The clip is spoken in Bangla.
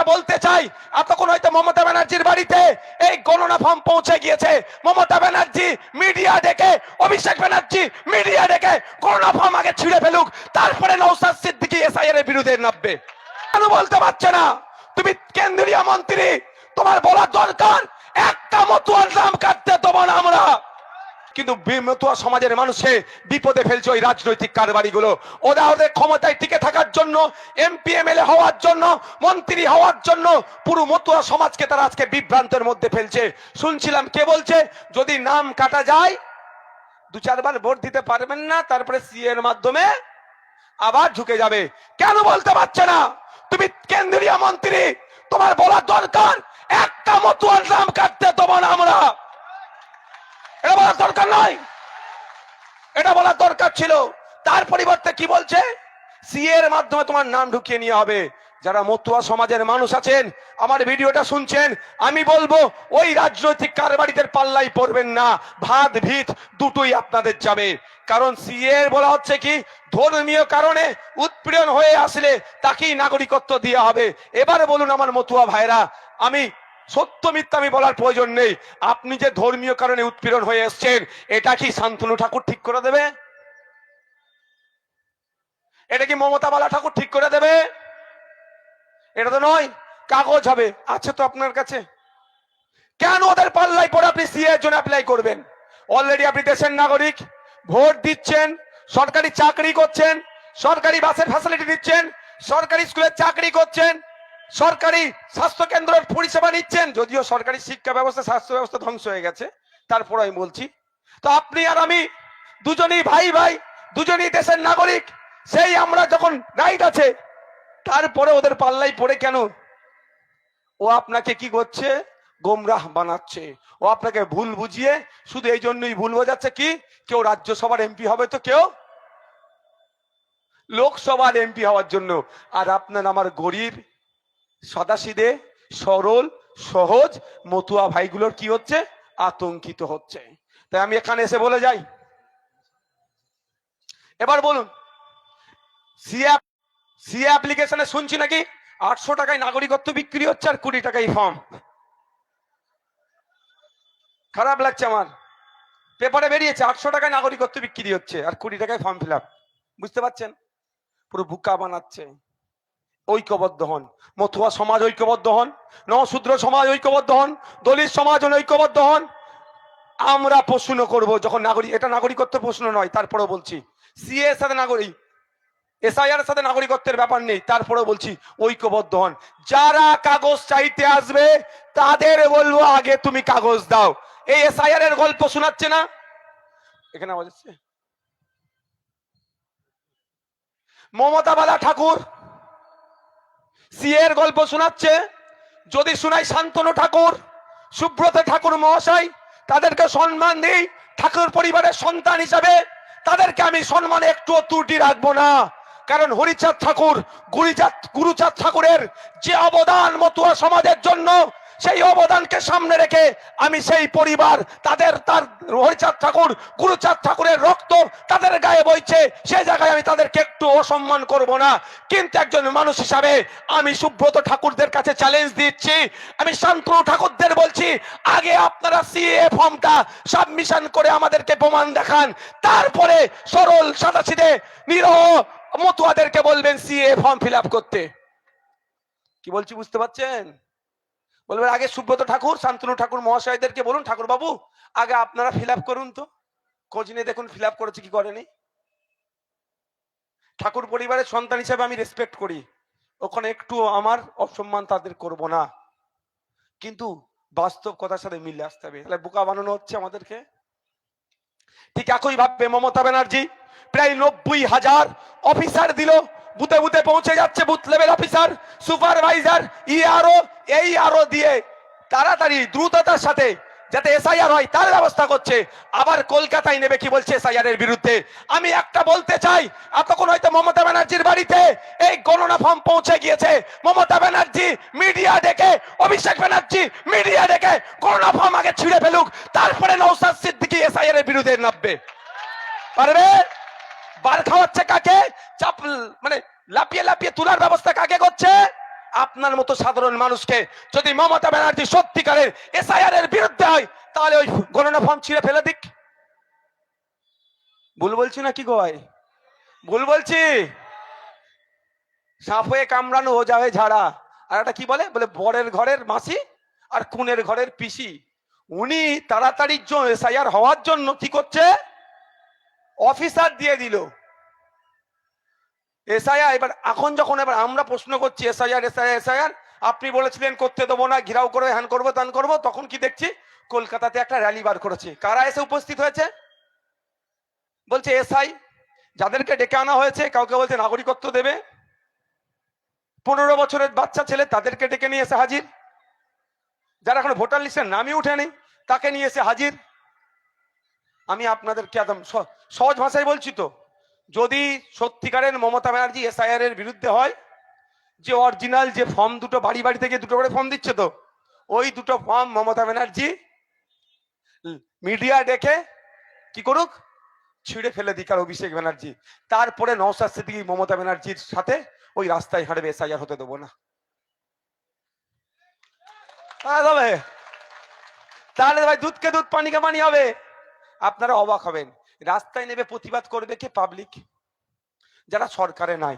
একটা বলতে চাই, এতক্ষণ হয়তো মমতা ব্যানার্জির বাড়িতে এই গণনা ফর্ম পৌঁছে গিয়েছে। মমতা ব্যানার্জি মিডিয়া ডেকে, অভিষেক ব্যানার্জি মিডিয়া ডেকে গণনা ফর্ম আগে ছিঁড়ে ফেলুক, তারপরে নওশাদ সিদ্দিকী এসআইআর এর বিরুদ্ধে নামবে। কেন বলতে পারছে না? তুমি কেন্দ্রীয় মন্ত্রী, তোমার বলা দরকার একটা মতুয়ার নাম কাটতে দেবো না আমরা। কিন্তু মতুয়া সমাজের মানুষকে বিপদে ফেলছে ওই রাজনৈতিক কারবারিগুলো। ওরা ওদের ক্ষমতায় টিকে থাকার জন্য, এমপি এমএলএ হওয়ার জন্য, মন্ত্রী হওয়ার জন্য পুরো মতুয়া সমাজকে তারা আজকে বিভ্রান্তের মধ্যে ফেলছে। শুনছিলাম কে বলছে যদি নাম কাটা যায় 2-4 বার ভোট দিতে পারবেন না, তারপরে সিএ এর মাধ্যমে আবার ঢুকে যাবে। কেন বলতে পারছে না? তুমি কেন্দ্রীয় মন্ত্রী, তোমার বলা দরকার একটা মতুয়ার নাম কাটতে দেবো না আমরা। এটা বলার দরকার নয়, এটা বলার দরকার ছিল। তার পরিবর্তে কি বলছে? সিএ এর মাধ্যমে তোমার নাম ঢুকিয়ে নিয়ে হবে। যারা মতুয়া সমাজের মানুষ আছেন, আমার ভিডিওটা শুনছেন, আমি বলবো ওই রাজনৈতিক কারবারিদের পাল্লাই পড়বেন না। ভাত ভিত দুটোই আপনাদের যাবে। কারণ সিএ বলা হচ্ছে কি, ধর্মীয় কারণে উৎপীড়ন হয়ে আসলে তাকেই নাগরিকত্ব দেওয়া হবে। এবারে বলুন আমার মতুয়া ভাইরা, আমি সত্য মিথ্যা আমি বলার প্রয়োজন নেই, আপনি যে ধর্মীয় কারণে উৎপীড়ন হয়ে এসছেন, এটা কি শান্তনু ঠাকুর ঠিক করে দেবে? এটা কি মমতা বালা ঠাকুর ঠিক করে দেবে? এটা তো নয়। কাগজ হবে, আছে তো আপনার কাছে, কেন ওদের পাল্লাই পড়ে আপনি সিএ এর জন্য অ্যাপ্লাই করবেন? অলরেডি আপনি দেশের নাগরিক, ভোট দিচ্ছেন, সরকারি চাকরি করছেন, সরকারি বাসের ফ্যাসিলিটি দিচ্ছেন, সরকারি স্কুলে চাকরি করছেন, সরকারি স্বাস্থ্য কেন্দ্রের পরিষেবা নিচ্ছেন। যদিও সরকারি শিক্ষা ব্যবস্থা, স্বাস্থ্য ব্যবস্থা ধ্বংস হয়ে গেছে, তারপর আমি বলছি, তো আপনি আর আমি দুজনেই ভাই ভাই, দুজনেই দেশের নাগরিক। সেই আমরা যখন রাইট আছে, তারপরে ওদের পাল্লাই পড়ে কেন? ও আপনাকে কি করছে? গোমরাহ বানাচ্ছে। ও আপনাকে ভুল বুঝিয়ে, শুধু এই জন্যই ভুল বোঝাচ্ছে কি, কেউ রাজ্যসভার এমপি হবে তো কেউ লোকসভার এমপি হওয়ার জন্য। আর আপনার আমার গরিব সাদাসিধে সরল সহজ মতুয়া ভাইগুলোর কি হচ্ছে? আতঙ্কিত হচ্ছে। তাই আমি এখানে এসে বলে যাই, এবার বলুন, সিএ অ্যাপ্লিকেশনে শুনছি নাকি 800 টাকায় নাগরিকত্ব বিক্রি হচ্ছে আর 20 টাকায় ফর্ম। খারাপ লাগছে আমার, পেপারে বেরিয়েছে 800 টাকায় নাগরিকত্ব বিক্রি হচ্ছে আর 20 টাকায় ফর্ম ফিল আপ। বুঝতে পারছেন? পুরো বুকা বানাচ্ছে। ঐক্যবদ্ধ হন, মতুয়া সমাজ ঐক্যবদ্ধ হন, নশূদ্র সমাজ ঐক্যবদ্ধ হন, দলিত সমাজ ঐক্যবদ্ধ হন। আমরা প্রশ্ন করব যখন নাগরিক, এটা নাগরিকত্ব প্রশ্ন নয়, তারপরেও বলছি সিএ এর সাথে নাগরিক, এসআইআর এর সাথে নাগরিকত্বের ব্যাপার নেই, তারপরেও বলছি ঐক্যবদ্ধ হন। যারা কাগজ চাইতে আসবে তাদের বলবো আগে তুমি কাগজ দাও। এই এসআইআর এর গল্প শোনাচ্ছে না এখানে আওয়াজ হচ্ছে? মমতা বালা ঠাকুর সিএ এর গল্প শোনাচ্ছে। যদি শোনাই শান্তনু ঠাকুর, সুব্রত ঠাকুর মহাশয়, তাদেরকে সম্মান দিই ঠাকুর পরিবারের সন্তান হিসাবে, তাদেরকে আমি সম্মানে একটু ত্রুটি রাখবো না। কারণ হরিচাঁদ ঠাকুর, গুরুচাঁদ ঠাকুরের যে অবদান মতুয়া সমাজের জন্য, সেই অবদানকে সামনে রেখে আমি সেই পরিবার, তার হরিচাঁদ ঠাকুর, গুরুচাঁদ ঠাকুরের রক্ত তাদের গায়ে বইছে, সেই জায়গায় আমি তাদেরকে একটু অসম্মান করব না। কিন্তু একজন মানুষ হিসাবে আমি সুব্রত ঠাকুরদের কাছে চ্যালেঞ্জ দিচ্ছি, আমি শান্তনু ঠাকুরদের বলছি, আগে আপনারা সিএ ফর্মটা সাবমিশন করে আমাদেরকে প্রমাণ দেখান, তারপরে সরল সাদাসিধে নিরহ মতুয়াদেরকে বলবেন সিএ ফর্ম ফিল আপ করতে। কি বলছি বুঝতে পারছেন? বলবেন আগে সুব্রত ঠাকুর, শান্তনু ঠাকুর মহাশয়দেরকে বলুন, ঠাকুর বাবু আগে আপনারা ফিল আপ করুন, তো খোঁজ নিয়ে দেখুন ফিল আপ করেছে কি করেনি। ঠাকুর পরিবারের সন্তান হিসেবে আমি রেসপেক্ট করি, ওখানে একটু আমার অসম্মান তাদের করব না, কিন্তু বাস্তব কথার সাথে মিলে আসতে হবে। তাহলে বোকা বানানো হচ্ছে আমাদেরকে। ঠিক একই ভাবে মমতা ব্যানার্জি প্রায় 90,000 অফিসার দিল, বুথে বুথে পৌঁছে যাচ্ছে, booth level officer, supervisor, ERO, এই আরো দিয়ে তাড়াতাড়ি দ্রুততার সাথে যাতে এসআইআর হয় তার ব্যবস্থা করছে। আবার কলকাতায় নেবে কি বলছে এসআইআর এর বিরুদ্ধে। আমি একটা বলতে চাই, এতক্ষণ হয়তো মমতা ব্যানার্জির বাড়িতে এই গণনা ফর্ম পৌঁছে গিয়েছে। মমতা ব্যানার্জি মিডিয়া ডেকে, অভিষেক ব্যানার্জি মিডিয়া ডেকে গণনা ফর্ম আগে ছিঁড়ে ফেলুক, তারপরে নওশাদ সিদ্দিকী এসআইআর এর বিরুদ্ধে নামবে। পারবে? বার খাওয়াচ্ছে কাকে? চাপ মানে লাপিয়ে লাপিয়ে তোলার ব্যবস্থা কাকে করছে? আপনার মতো সাধারণ মানুষকে যদি মমতা ব্যানার্জি সত্যিকারের এসআইআর এর বিরুদ্ধে হয়, তাহলে ওই গণনা ফর্ম ছিঁড়ে ফেলে দিক। ভুল বলছি না কি গো ভাই? ভুল বলছি? সাপ হয়ে কামড়ানো ও যাবে ঝাড়া। আর একটা কি বলে বলে বরের ঘরের মাসি আর খুনের ঘরের পিসি। উনি তাড়াতাড়ির জন্য এসআইআর হওয়ার জন্য কি করছে, অফিসার দিয়ে দিল এসআইআর। এবার এখন যখন এবার আমরা প্রশ্ন করছি এসআইআর এসআইআর এসআইআর, আপনি বলেছিলেন করতে দেবো না, ঘিরাও করবে, হ্যান করবো, ত্যান করবো, তখন কি দেখছি কলকাতাতে একটা র্যালি বার করেছে। কারা এসে উপস্থিত হয়েছে? বলছে এসআই। যাদেরকে ডেকে আনা হয়েছে কাউকে বলছে নাগরিকত্ব দেবে, 15 বছরের বাচ্চা ছেলে তাদেরকে ডেকে নিয়ে এসে হাজির, যারা এখন ভোটার লিস্টের নামই উঠেনি তাকে নিয়ে এসে হাজির। আমি আপনাদেরকে একদম সহজ ভাষায় বলছি, তো যদি সত্যিকারের মমতা ব্যানার্জি এসআইআর এর বিরুদ্ধে হয়, যে অরিজিনাল যে ফর্ম দুটো বাড়ি বাড়ি থেকে দুটো করে ফর্ম দিচ্ছে, তো ওই দুটো ফর্ম মমতা ব্যানার্জি মিডিয়া ডেকে কি করুক, ছিঁড়ে ফেলে দিক। আর অভিষেক ব্যানার্জি তারপরে নওশাদ সিদ্দিকী মমতা ব্যানার্জির সাথে ওই রাস্তায় হাঁটবে, এসআইআর হতে দেবো না। তাহলে ভাই দুধকে দুধ পানিকে পানি হবে। আপনারা অবাক হবেন, রাস্তায় নেবে প্রতিবাদ করবে কে? পাবলিক, যারা সরকারে নাই।